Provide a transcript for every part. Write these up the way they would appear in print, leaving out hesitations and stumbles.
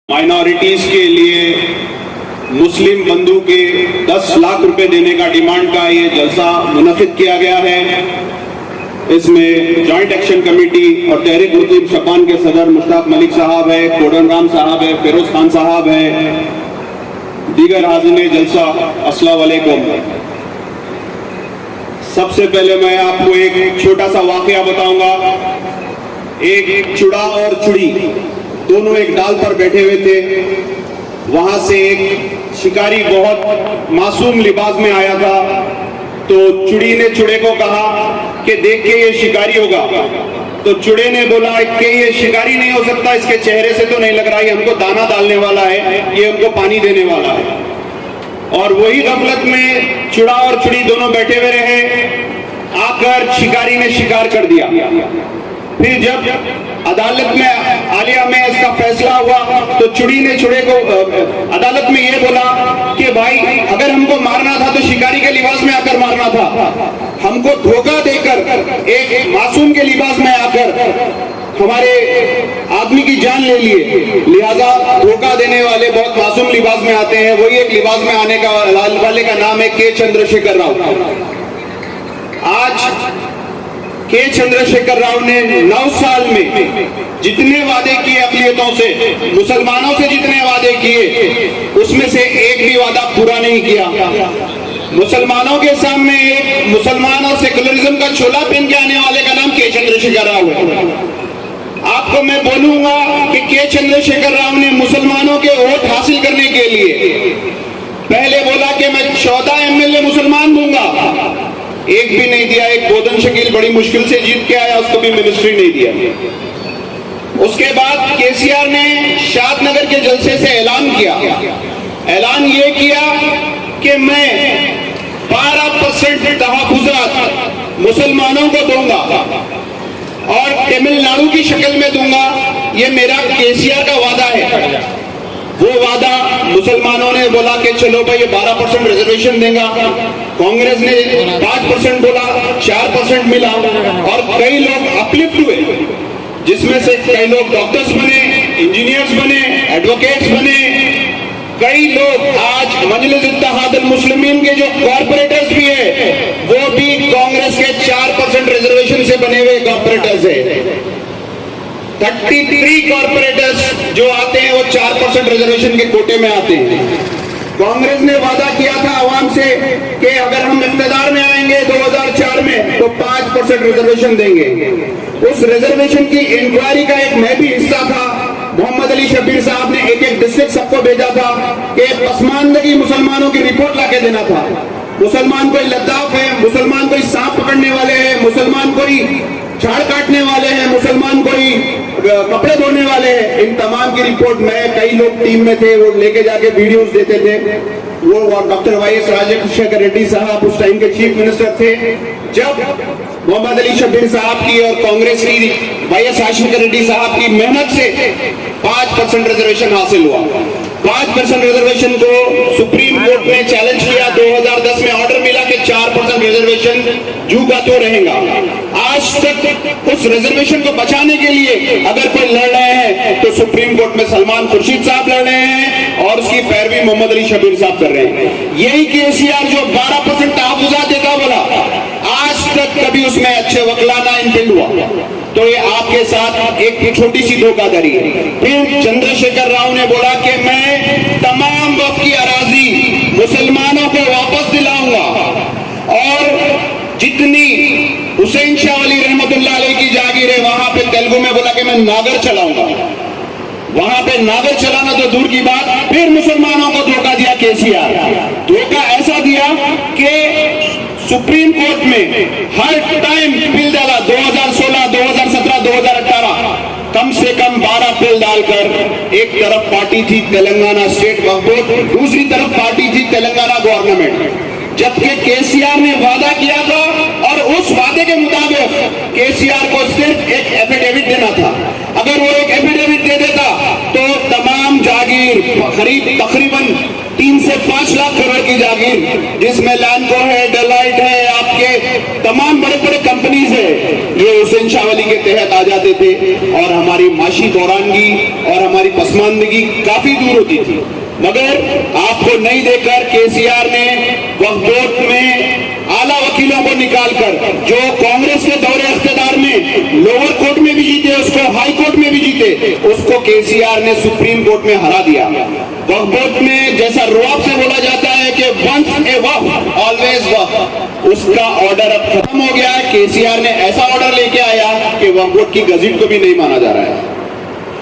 Minorities के लिए मुस्लिम बंधु के 10 लाख रुपए देने का डिमांड का ये जलसा मुनक्किद किया गया है। इसमें जॉइंट एक्शन कमेटी और तहरीक मुस्लिम शबान के सदर मुश्ताक मलिक साहब है, कोडन राम साहब है, फिरोज खान साहब है, दीगर हाज़िरीन जलसा, अस्सलाम वालेकुम। सबसे पहले मैं आपको एक छोटा सा वाकया बताऊंगा। एक चुड़ा और चुड़ी दोनों एक डाल पर बैठे हुए थे। वहां से एक शिकारी बहुत मासूम लिबास में आया था। तो चुड़ी ने चुड़े को कहा कि देख के ये शिकारी होगा। तो चुड़े ने बोला कि ये शिकारी नहीं हो सकता, इसके चेहरे से तो नहीं लग रहा, ये हमको दाना डालने वाला है, ये हमको पानी देने वाला है। और वही गफलत में चुड़ा और चुड़ी दोनों बैठे हुए रहे। आकर शिकारी ने शिकार कर दिया। फिर जब अदालत में आलिया में इसका फैसला हुआ तो चुड़ी ने चुड़े को अदालत में यह बोला कि भाई अगर हमको मारना था तो शिकारी के लिबास में आकर मारना था, हमको धोखा देकर एक मासूम के लिबास में आकर हमारे आदमी की जान ले लिए। लिहाजा धोखा देने वाले बहुत मासूम लिबास में आते हैं। वही एक लिबास में आने का वाले का नाम है के चंद्रशेखर राव। आज के चंद्रशेखर राव ने 9 साल में जितने वादे किए अक़लियतों से, मुसलमानों से जितने वादे किए, उसमें से एक भी वादा पूरा नहीं किया। मुसलमानों के सामने एक मुसलमान और सेकुलरिज्म का चोला पहन के आने वाले का नाम के चंद्रशेखर राव है। आपको मैं बोलूंगा कि के चंद्रशेखर राव ने मुसलमानों के वोट हासिल करने के लिए पहले बोला कि मैं 14 MLA मुसलमान दूंगा, एक भी नहीं दिया। एक बोधन शकील बड़ी मुश्किल से जीत के आया, उसको भी मिनिस्ट्री नहीं दिया। उसके बाद केसीआर ने शादनगर के जलसे से ऐलान किया। ऐलान ये किया कि मैं 12% तहफ़्फ़ुज़ात मुसलमानों को दूंगा और तमिलनाडु की शक्ल में दूंगा। ये मेरा केसीआर का वादा है। वो वादा मुसलमानों ने बोला कि चलो भाई ये 12% रिजर्वेशन देगा। कांग्रेस ने 5% बोला, 4% मिला और कई लोग अपलिफ्ट हुए, जिसमें से कई लोग डॉक्टर्स बने, इंजीनियर्स बने, एडवोकेट्स बने। कई लोग आज मजलिस इत्तेहादुल मुस्लिमीन के जो कॉर्पोरेटर्स भी है वो भी कांग्रेस के 4% रिजर्वेशन से बने हुए कॉर्पोरेटर्स है। 33 कॉर्पोरेटर्स जो आते हैं वो 4% रिजर्वेशन के कोटे में आते हैं। कांग्रेस ने वादा किया था आवाम से कि अगर हम इख्तियार में आएंगे 2004 में तो 5% रिजर्वेशन देंगे। उस रिजर्वेशन की इंक्वायरी का एक मैं भी हिस्सा था। मोहम्मद अली शब्बीर साहब ने एक डिस्ट्रिक्ट सबको भेजा था कि पसमानदगी मुसलमानों की रिपोर्ट लाके देना था। मुसलमान कोई लद्दाख है, मुसलमान कोई सांप पकड़ने वाले हैं, मुसलमान कोई झाड़ काटने वाले हैं, मुसलमान कोई कपड़े धोने वाले हैं। इन तमाम की रिपोर्ट मैं, कई लोग टीम में थे, वो लेके जाके वीडियोस देते थे। वो डॉक्टर वाईएस राजशेखर रेड्डी साहब उस टाइम के चीफ मिनिस्टर थे। जब मोहम्मद अली शब्बीर साहब की और कांग्रेस की वाईएस राजशेखर रेड्डी साहब की मेहनत से 5% रिजर्वेशन हासिल हुआ। 5% रिजर्वेशन को सुप्रीम कोर्ट ने चैलेंज किया। 2010 में ऑर्डर मिला कि 4% रिजर्वेशन जू का तो रहेगा। आज तक उस रिजर्वेशन को बचाने के लिए अगर कोई लड़ रहे हैं तो सुप्रीम कोर्ट में सलमान खुर्शीद साहब लड़ रहे हैं और उसकी पैरवी मोहम्मद अली शब्बीर साहब कर रहे हैं। यही केसीआर जो 12% तहफ़्फ़ुज़ात देता बोला, आज तक कभी उसमें अच्छे वकलाना इनबिल्ड हुआ। तो ये आपके साथ एक छोटी सी धोखाधड़ी है। फिर चंद्रशेखर राव ने बोला कि मैं तमाम वक्त की अराजी मुसलमानों को वापस दिलाऊंगा और जितनी हुसैन शाह अली रहमतुल्लाह अलैह की जागीर है वहां पे तेलुगु में बोला कि मैं नागर चलाऊंगा। वहां पे नागर चलाना तो दूर की बात, फिर मुसलमानों को धोखा दिया केसीआर। धोखा ऐसा दिया कि सुप्रीम कोर्ट में हर टाइम बिल डाला। 2016, 2017, 2018 कम से कम 12 बिल डालकर एक तरफ पार्टी थी तेलंगाना स्टेट वक्फ बोर्ड, दूसरी तरफ पार्टी थी तेलंगाना गवर्नमेंट। जबकि केसीआर ने वादा किया था और उस वादे के मुताबिक केसीआर को सिर्फ एक एफिडेविट देना था। अगर वो एक एफिडेविट दे देता तो तमाम जागीर करीब तकरीबन 3 से 5 लाख करोड़ की जागीर, जिसमें लैंडको है, डेलाइट है, आपके तमाम बड़े बड़े कंपनीज है, ये हुसैन शाह वली के तहत आ जाते थे और हमारी माशी दौरानगी और हमारी पसमानदगी काफी दूर होती थी। मगर आपको नहीं देकर केसीआर ने वक्फ बोर्ड में आला वकीलों को निकालकर, जो कांग्रेस के दौरे इख्तियार में लोअर कोर्ट में भी जीते, उसको हाई कोर्ट में भी जीते, उसको केसीआर ने सुप्रीम कोर्ट में हरा दिया। वक्फ बोर्ड में जैसा रुआब से बोला जाता है कि वंस ए वक्फ ऑलवेज वक्फ, उसका ऑर्डर अब खत्म हो गया है। केसीआर ने ऐसा ऑर्डर लेके आया कि वक्फ बोर्ड की गजट को भी नहीं माना जा रहा है।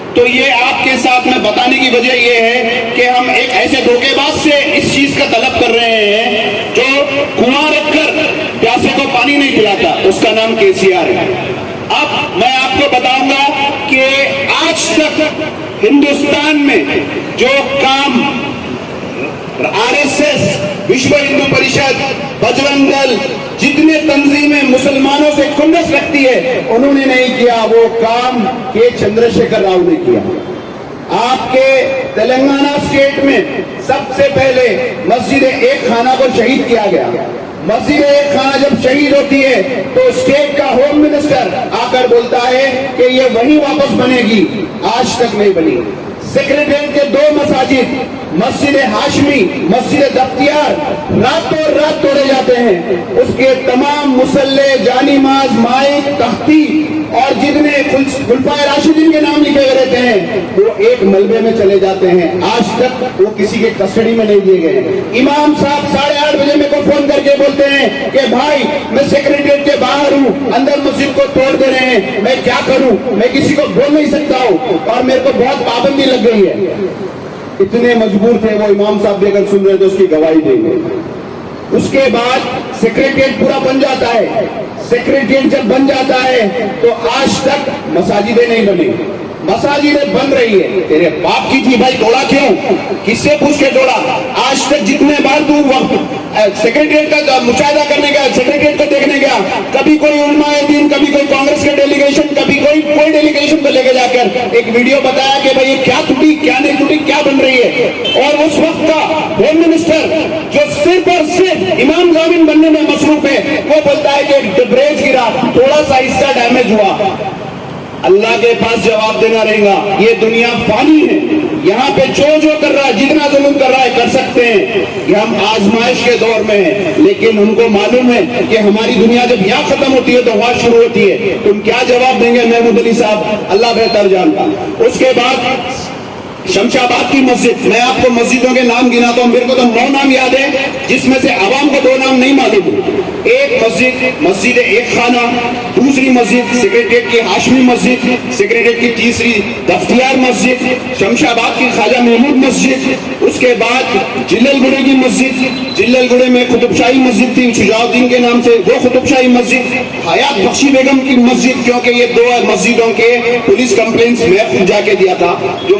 तो ये आपके साथ में बताने की वजह ये है कि हम एक ऐसे धोखेबाज से इस चीज का तलब कर रहे हैं जो कुआं रखकर प्यासे को पानी नहीं पिलाता, उसका नाम केसीआर है। अब मैं आपको बताऊंगा कि आज तक हिंदुस्तान में जो काम आरएसएस, विश्व हिंदू परिषद, बजरंग दल, जितने तंजीमें मुसलमानों से खुन्नस रखती है, उन्होंने नहीं किया वो काम के चंद्रशेखर राव ने किया। आपके तेलंगाना स्टेट में सबसे पहले मस्जिद एक खाना को शहीद किया गया। मस्जिद एक खाना जब शहीद होती है तो स्टेट का होम मिनिस्टर आकर बोलता है कि ये वही वापस बनेगी, आज तक नहीं बनी। सेक्रेटरीट के 2 मसाजिद, मस्जिद हाशमी, मस्जिद दफ्तियार, रातों रात तोड़े जाते हैं। उसके तमाम मुसल्ले, जानीमाज, माइक, तख्ती और जितने खुलफाए राशिदीन के नाम लिखे हुए रहते हैं वो एक मलबे में चले जाते हैं। आज तक वो किसी के कस्टडी में नहीं दिए गए। इमाम साहब 8:30 बजे मेरे को फोन करके बोलते हैं कि भाई मैं सेक्रेटरीट के बाहर हूँ, अंदर मस्जिद को तोड़ दे रहे हैं, मैं क्या करूं, मैं किसी को बोल नहीं सकता हूँ और मेरे को बहुत पाबंदी लग गई है। इतने मजबूर थे वो इमाम साहब भी, अगर सुन रहे तो उसकी गवाही देंगे। उसके बाद सेक्रेटरीट पूरा बन जाता है। सेक्रेटरीट जब बन जाता है तो आज तक मसाजिदें नहीं बनी। मसाजिदें बन रही है, तेरे बाप की थी भाई, तोड़ा क्यों, किससे पूछ के तोड़ा? आज तक जितने बार तू सेक्रेटरीट का मुशाहिदा करने गया, सेक्रेटरीट को देखने गया, कभी कोई उलमाए दीन, कभी कोई कांग्रेस के डेलीगेशन, कभी कोई डेलीगेशन को लेके जाकर एक वीडियो बताया कि भाई ये क्या टूटी, क्या नहीं टूटी, क्या बन रही है। और उस वक्त का होम मिनिस्टर जो सिर्फ और सिर्फ इमाम जामिन बनने में मसरूफ है, वो बोलता है कि ब्रेज गिरा, थोड़ा सा हिस्सा डैमेज हुआ। अल्लाह के पास जवाब देना रहेगा। ये दुनिया फानी है, यहाँ पे जो कर रहा है, जितना जुल्म कर रहा है कर सकते हैं। ये हम आजमाइश के दौर में हैं, लेकिन उनको मालूम है कि हमारी दुनिया जब यहाँ खत्म होती है तो वहां शुरू होती है। तुम क्या जवाब देंगे महमूद अली साहब, अल्लाह बेहतर जानता। उसके बाद शमशाबाद की मस्जिद, मैं आपको मस्जिदों के नाम गिनाता हूं, मेरे को तो 9 नाम याद है, जिसमें से आवाम को 2 नाम नहीं मालूम। एक मस्जिद, मस्जिद एक खाना, दूसरी मस्जिद सेक्रेटरीट की हाशमी मस्जिद, सेक्रेटरीट की तीसरी दफ्तियार मस्जिद, शमशाबाद की ख्वाजा महमूद मस्जिद, उसके बाद जिल्ललगुड़े की मस्जिद, जिल्ललगुड़े में कुतुबशाही मस्जिद थी शुजाउद्दीन के नाम से, वो कुतुबशाही मस्जिद, हयात बख्शी बेगम की मस्जिद, क्योंकि ये 2 मस्जिदों के पुलिस कंप्लेंट्स मैं खुद जाके दिया था। जो